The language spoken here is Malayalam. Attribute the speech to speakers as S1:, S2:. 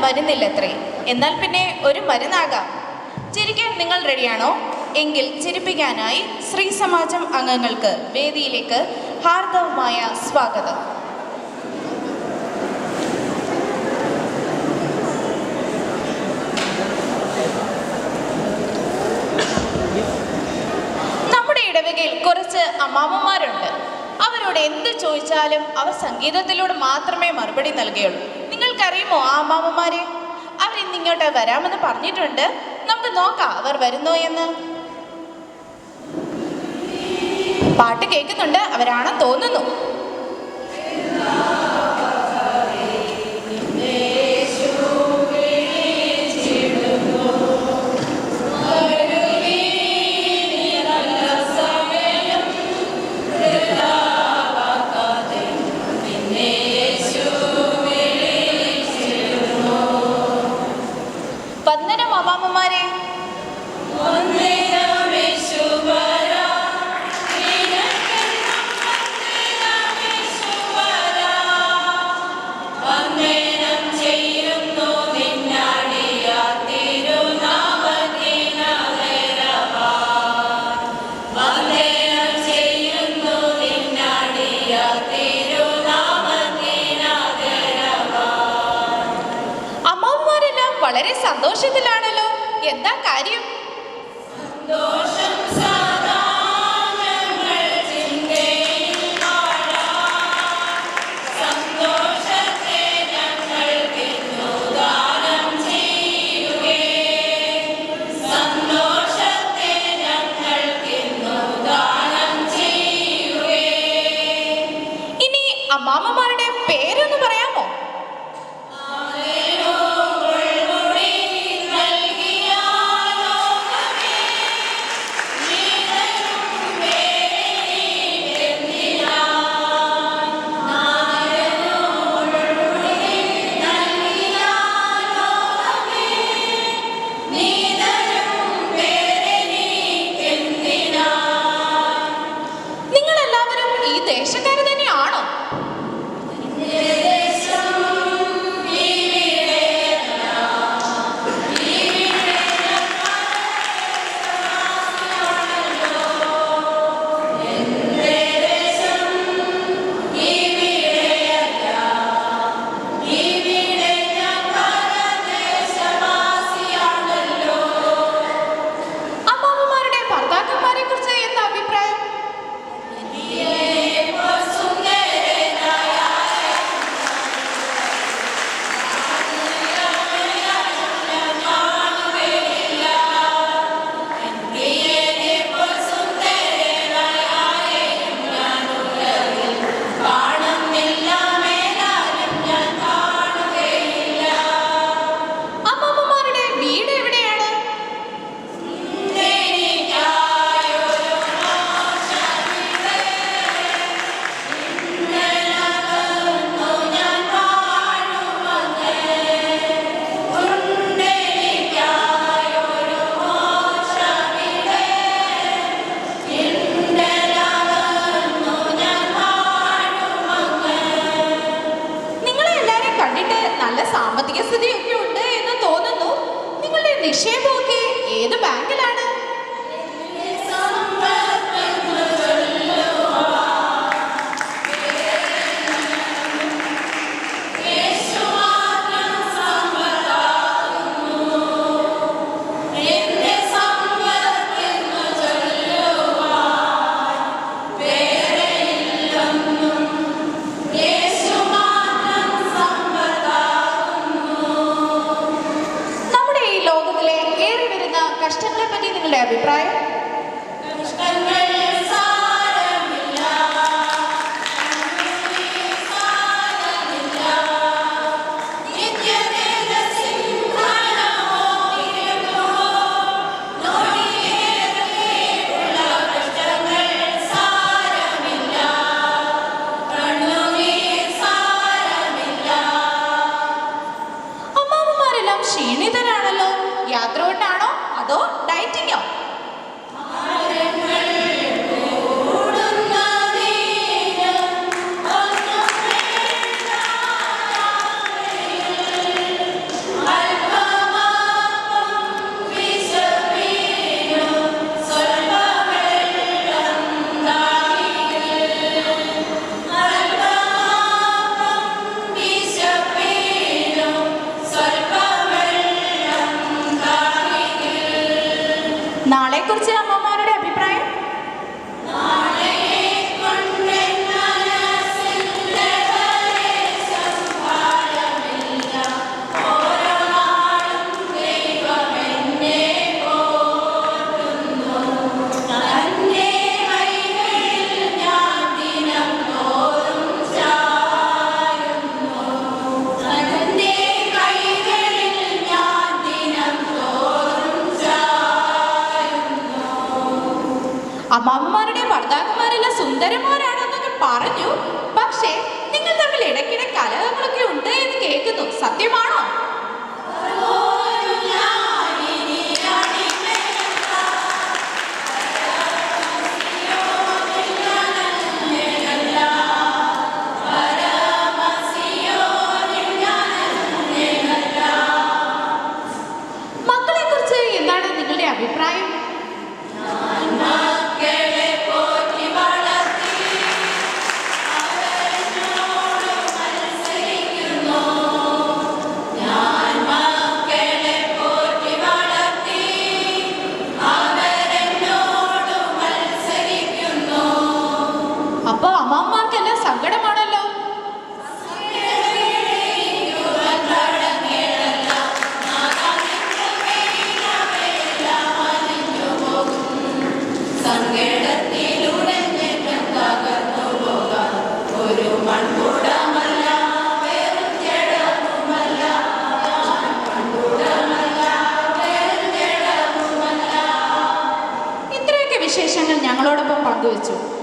S1: വരുന്നില്ലത്രേ. എന്നാൽ പിന്നെ ഒരു മരുന്നാകാം. ചിരിക്കാൻ നിങ്ങൾ റെഡിയാണോ? എങ്കിൽ ചിരിപ്പിക്കാനായി സ്ത്രീ സമാജം അംഗങ്ങൾക്ക് വേദിയിലേക്ക് ഹാർദവമായ സ്വാഗതം. നമ്മുടെ ഇടവകയിൽ കുറച്ച് അമ്മാമ്മമാരുണ്ട്. അവരോട് എന്ത് ചോദിച്ചാലും അവർ സംഗീതത്തിലൂടെ മാത്രമേ മറുപടി നൽകുകയുള്ളൂ. നിങ്ങൾക്കറിയുമോ ആ അമ്മാമ്മമാരെ? അവരിന്നിങ്ങോട്ട് വരാമെന്ന് പറഞ്ഞിട്ടുണ്ട്. നമുക്ക് നോക്കാം അവർ വരുന്നോ എന്ന്. പാട്ട് കേൾക്കുന്നുണ്ട്. അവരാണെന്ന് തോന്നുന്നു. വന്ദനം അമ്മാമ്മമാരെ. വളരെ സന്തോഷത്തിലാണല്ലോ. എന്താ കാര്യം? ഇനി അമ്മാമ്മമാരുടെ പേരൊന്ന് പറയാമോ? ദേശക്കാര് തന്നെയാണോ? അമ്മാമ്മമാരുടെ ഭർത്താക്കന്മാരെ കുറിച്ച് എന്താ അഭിപ്രായം? നല്ല സാമ്പത്തിക സ്ഥിതിയൊക്കെ ഉണ്ട് എന്ന് തോന്നുന്നു. നിങ്ങളുടെ നിക്ഷേപമൊക്കെ ഏത് ബാങ്കിലാണ്? കഷ്ടങ്ങളെ പറ്റി നിങ്ങളുടെ അഭിപ്രായം? അമ്മാമ്മമാരെല്ലാം ക്ഷീണിതരാണല്ലോ. യാത്ര കൊണ്ടാണോ അതോ ഡയറ്റിങ്ങോ? പറഞ്ഞു. പക്ഷേ നിങ്ങൾ തമ്മിൽ ഇടയ്ക്കിടെ കലഹങ്ങളൊക്കെ ഉണ്ട് എന്ന് കേൾക്കുന്നു. സത്യമാണോ? മക്കളെ കുറിച്ച് എന്താണ് നിങ്ങളുടെ അഭിപ്രായം? അപ്പൊ അമ്മമാർക്കെല്ലാം സങ്കടമാണല്ലോ. ഇത്രയൊക്കെ വിശേഷങ്ങൾ ഞങ്ങളോടൊപ്പം പങ്കുവച്ചു.